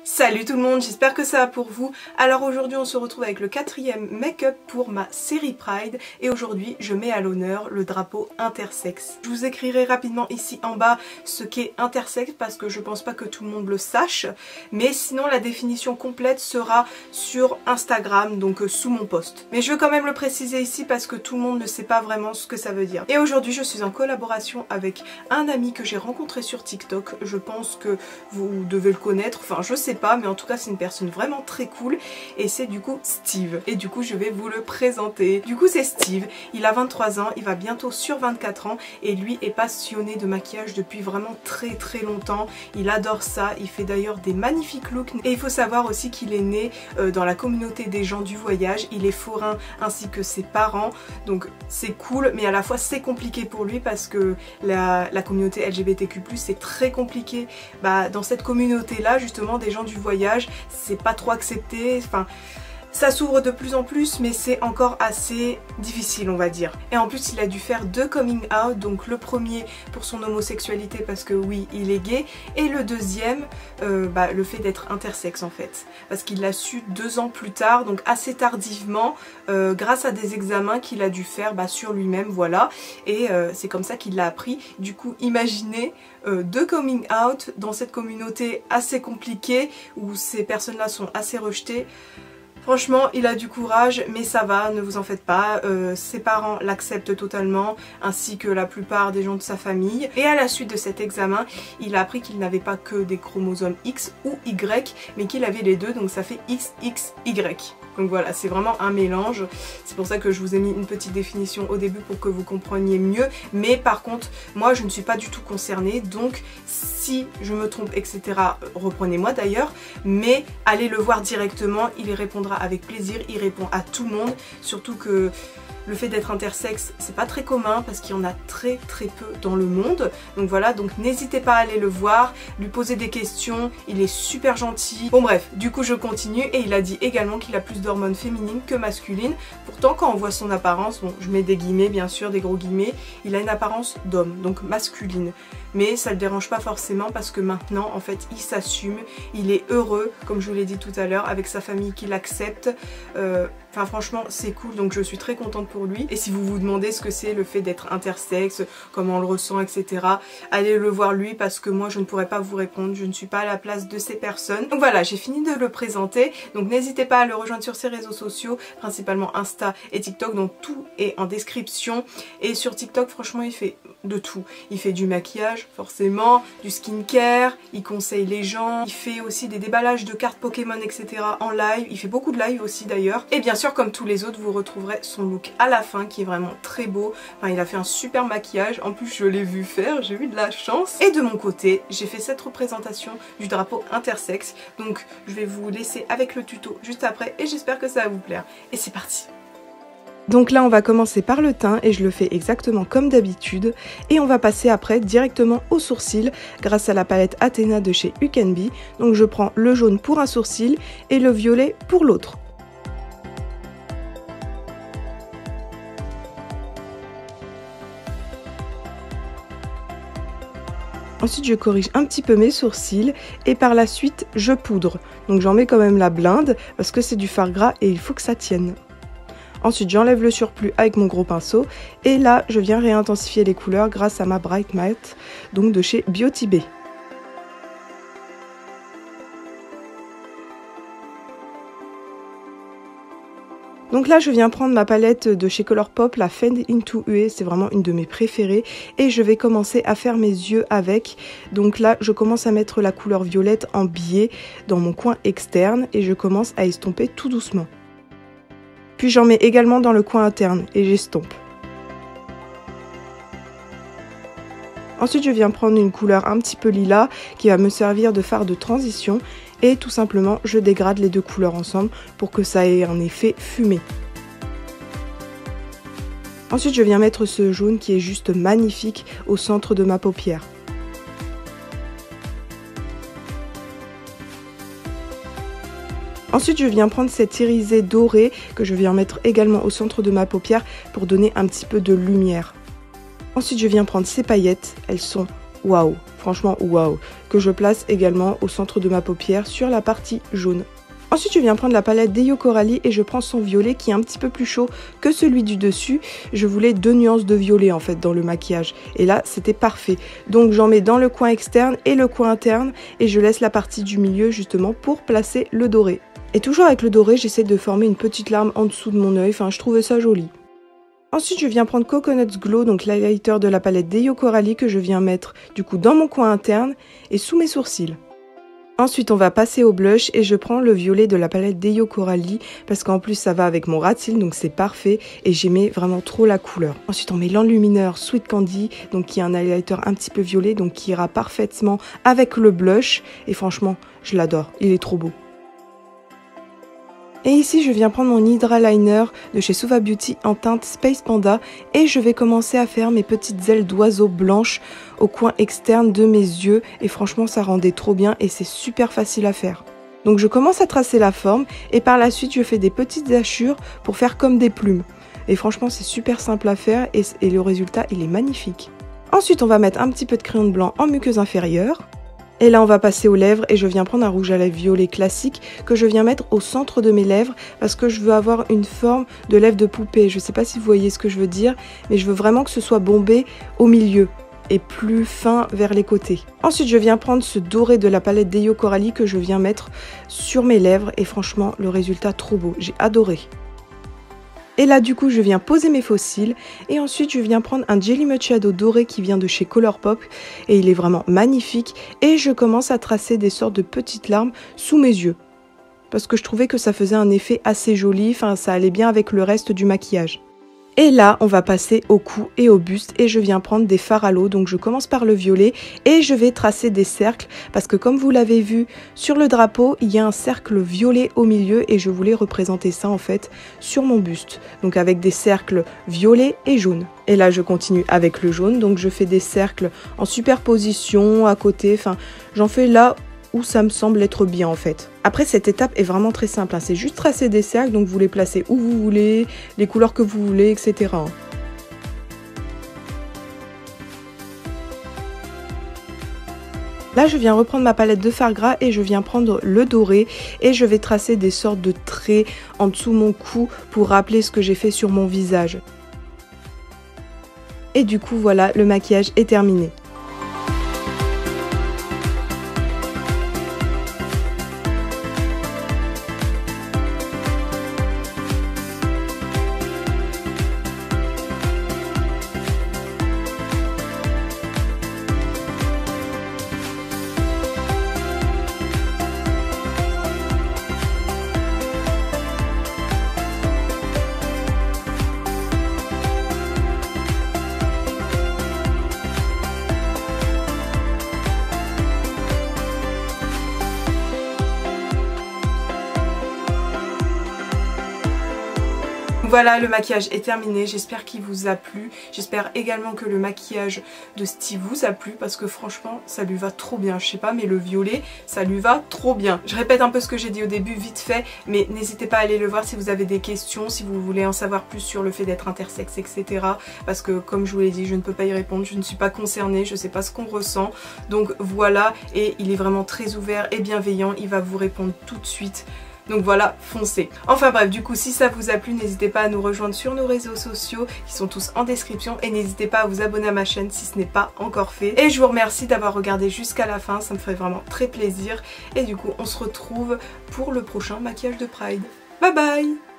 Salut tout le monde, j'espère que ça va pour vous. Alors aujourd'hui on se retrouve avec le 4e make-up pour ma série Pride et aujourd'hui je mets à l'honneur le drapeau intersexe. Je vous écrirai rapidement ici en bas ce qu'est intersexe parce que je pense pas que tout le monde le sache, mais sinon la définition complète sera sur Instagram, donc sous mon post. Mais je veux quand même le préciser ici parce que tout le monde ne sait pas vraiment ce que ça veut dire. Et aujourd'hui je suis en collaboration avec un ami que j'ai rencontré sur TikTok, je pense que vous devez le connaître, enfin je sais pas, mais en tout cas c'est une personne vraiment très cool et c'est du coup Steve. Et du coup je vais vous le présenter. Du coup c'est Steve, il a 23 ans, il va bientôt sur 24 ans et lui est passionné de maquillage depuis vraiment très longtemps. Il adore ça, il fait d'ailleurs des magnifiques looks et il faut savoir aussi qu'il est né dans la communauté des gens du voyage, il est forain ainsi que ses parents, donc c'est cool mais à la fois c'est compliqué pour lui parce que la communauté LGBTQ+, c'est très compliqué. Dans cette communauté là justement des gens du voyage, c'est pas trop accepté, enfin ça s'ouvre de plus en plus mais c'est encore assez difficile on va dire. Et en plus il a dû faire 2 coming out, donc le premier pour son homosexualité parce que oui il est gay, et le deuxième le fait d'être intersexe en fait, parce qu'il l'a su 2 ans plus tard, donc assez tardivement, grâce à des examens qu'il a dû faire sur lui-même, voilà, et c'est comme ça qu'il l'a appris. Du coup imaginez 2 coming out dans cette communauté assez compliquée où ces personnes là sont assez rejetées. Franchement, il a du courage, mais ça va, ne vous en faites pas. Ses parents l'acceptent totalement, ainsi que la plupart des gens de sa famille. Et à la suite de cet examen, il a appris qu'il n'avait pas que des chromosomes X ou Y, mais qu'il avait les deux, donc ça fait XXY. Donc voilà, c'est vraiment un mélange. C'est pour ça que je vous ai mis une petite définition au début pour que vous compreniez mieux. Mais par contre, moi je ne suis pas du tout concernée, donc si je me trompe, etc., reprenez-moi d'ailleurs, mais allez le voir directement, il y répondra avec plaisir, il répond à tout le monde, surtout que le fait d'être intersexe c'est pas très commun parce qu'il y en a très peu dans le monde, donc voilà, donc n'hésitez pas à aller le voir, lui poser des questions, il est super gentil. Bon bref, du coup je continue, et il a dit également qu'il a plus d'hormones féminines que masculines. Pourtant quand on voit son apparence, bon je mets des guillemets bien sûr, des gros guillemets, il a une apparence d'homme, donc masculine, mais ça le dérange pas forcément parce que maintenant en fait il s'assume, il est heureux comme je vous l'ai dit tout à l'heure, avec sa famille qui l'accepte. Enfin franchement c'est cool, donc je suis très contente pour lui. Et si vous vous demandez ce que c'est le fait d'être intersexe, comment on le ressent, etc., allez le voir lui parce que moi je ne pourrais pas vous répondre, je ne suis pas à la place de ces personnes. Donc voilà, j'ai fini de le présenter, donc n'hésitez pas à le rejoindre sur ses réseaux sociaux, principalement Insta et TikTok, donc tout est en description. Et sur TikTok franchement il fait de tout, il fait du maquillage forcément, du skincare, il conseille les gens, il fait aussi des déballages de cartes Pokémon, etc. en live, il fait beaucoup de live aussi d'ailleurs. Et bien sûr comme tous les autres vous retrouverez son look à la fin qui est vraiment très beau. Enfin il a fait un super maquillage, en plus je l'ai vu faire, j'ai eu de la chance. Et de mon côté j'ai fait cette représentation du drapeau intersexe, donc je vais vous laisser avec le tuto juste après et j'espère que ça va vous plaire. Et c'est parti. Donc là on va commencer par le teint et je le fais exactement comme d'habitude, et on va passer après directement aux sourcils grâce à la palette Athena de chez You Can Be. Donc je prends le jaune pour un sourcil et le violet pour l'autre. Ensuite je corrige un petit peu mes sourcils et par la suite je poudre. Donc j'en mets quand même la blinde parce que c'est du fard gras et il faut que ça tienne. Ensuite j'enlève le surplus avec mon gros pinceau et là je viens réintensifier les couleurs grâce à ma Bright Matte, donc de chez Beauty Bay. Donc là je viens prendre ma palette de chez Colourpop, la Fade Into UE, c'est vraiment une de mes préférées, et je vais commencer à faire mes yeux avec. Donc là je commence à mettre la couleur violette en biais dans mon coin externe et je commence à estomper tout doucement. Puis j'en mets également dans le coin interne et j'estompe. Ensuite je viens prendre une couleur un petit peu lilas qui va me servir de fard de transition et tout simplement je dégrade les deux couleurs ensemble pour que ça ait un effet fumé. Ensuite je viens mettre ce jaune qui est juste magnifique au centre de ma paupière. Ensuite je viens prendre cette irisée dorée que je viens mettre également au centre de ma paupière pour donner un petit peu de lumière. Ensuite je viens prendre ces paillettes, elles sont waouh, franchement waouh, que je place également au centre de ma paupière sur la partie jaune. Ensuite, je viens prendre la palette d'Eyo Coralie et je prends son violet qui est un petit peu plus chaud que celui du dessus. Je voulais 2 nuances de violet en fait dans le maquillage. Et là, c'était parfait. Donc, j'en mets dans le coin externe et le coin interne et je laisse la partie du milieu justement pour placer le doré. Et toujours avec le doré, j'essaie de former une petite larme en dessous de mon œil. Enfin, je trouvais ça joli. Ensuite, je viens prendre Coconut Glow, donc l'highlighter de la palette d'Eyo Coralie que je viens mettre du coup dans mon coin interne et sous mes sourcils. Ensuite, on va passer au blush et je prends le violet de la palette d'Eyo Coralie parce qu'en plus ça va avec mon ras de cils, donc c'est parfait et j'aimais vraiment trop la couleur. Ensuite, on met l'enlumineur Sweet Candy, donc qui est un highlighter un petit peu violet, donc qui ira parfaitement avec le blush et franchement, je l'adore, il est trop beau. Et ici, je viens prendre mon Hydra Liner de chez Suva Beauty en teinte Space Panda et je vais commencer à faire mes petites ailes d'oiseau blanches au coin externe de mes yeux et franchement, ça rendait trop bien et c'est super facile à faire. Donc je commence à tracer la forme et par la suite, je fais des petites hachures pour faire comme des plumes. Et franchement, c'est super simple à faire et le résultat, il est magnifique. Ensuite, on va mettre un petit peu de crayon de blanc en muqueuse inférieure. Et là, on va passer aux lèvres et je viens prendre un rouge à lèvres violet classique que je viens mettre au centre de mes lèvres parce que je veux avoir une forme de lèvres de poupée. Je sais pas si vous voyez ce que je veux dire, mais je veux vraiment que ce soit bombé au milieu et plus fin vers les côtés. Ensuite, je viens prendre ce doré de la palette d'Eyo Coralie que je viens mettre sur mes lèvres et franchement, le résultat trop beau. J'ai adoré. Et là, du coup, je viens poser mes faux cils et ensuite, je viens prendre un Jelly Mud Shadow doré qui vient de chez Colourpop et il est vraiment magnifique et je commence à tracer des sortes de petites larmes sous mes yeux parce que je trouvais que ça faisait un effet assez joli, enfin, ça allait bien avec le reste du maquillage. Et là, on va passer au cou et au buste et je viens prendre des fards à l'eau. Donc je commence par le violet et je vais tracer des cercles parce que comme vous l'avez vu sur le drapeau, il y a un cercle violet au milieu et je voulais représenter ça en fait sur mon buste. Donc avec des cercles violets et jaunes. Et là, je continue avec le jaune. Donc je fais des cercles en superposition à côté. Enfin, j'en fais là où ça me semble être bien en fait. Après, cette étape est vraiment très simple, hein. C'est juste tracer des cercles, donc vous les placez où vous voulez, les couleurs que vous voulez, etc. Là, je viens reprendre ma palette de fard gras et je viens prendre le doré et je vais tracer des sortes de traits en dessous mon cou pour rappeler ce que j'ai fait sur mon visage. Et du coup, voilà, le maquillage est terminé. Voilà, le maquillage est terminé, j'espère qu'il vous a plu, j'espère également que le maquillage de Steve vous a plu parce que franchement ça lui va trop bien, je sais pas mais le violet ça lui va trop bien. Je répète un peu ce que j'ai dit au début vite fait mais n'hésitez pas à aller le voir si vous avez des questions, si vous voulez en savoir plus sur le fait d'être intersexe etc. Parce que comme je vous l'ai dit je ne peux pas y répondre, je ne suis pas concernée, je sais pas ce qu'on ressent donc voilà et il est vraiment très ouvert et bienveillant, il va vous répondre tout de suite. Donc voilà, foncez. Enfin bref, du coup si ça vous a plu, n'hésitez pas à nous rejoindre sur nos réseaux sociaux qui sont tous en description et n'hésitez pas à vous abonner à ma chaîne si ce n'est pas encore fait. Et je vous remercie d'avoir regardé jusqu'à la fin, ça me ferait vraiment très plaisir. Et du coup on se retrouve pour le prochain maquillage de Pride. Bye bye!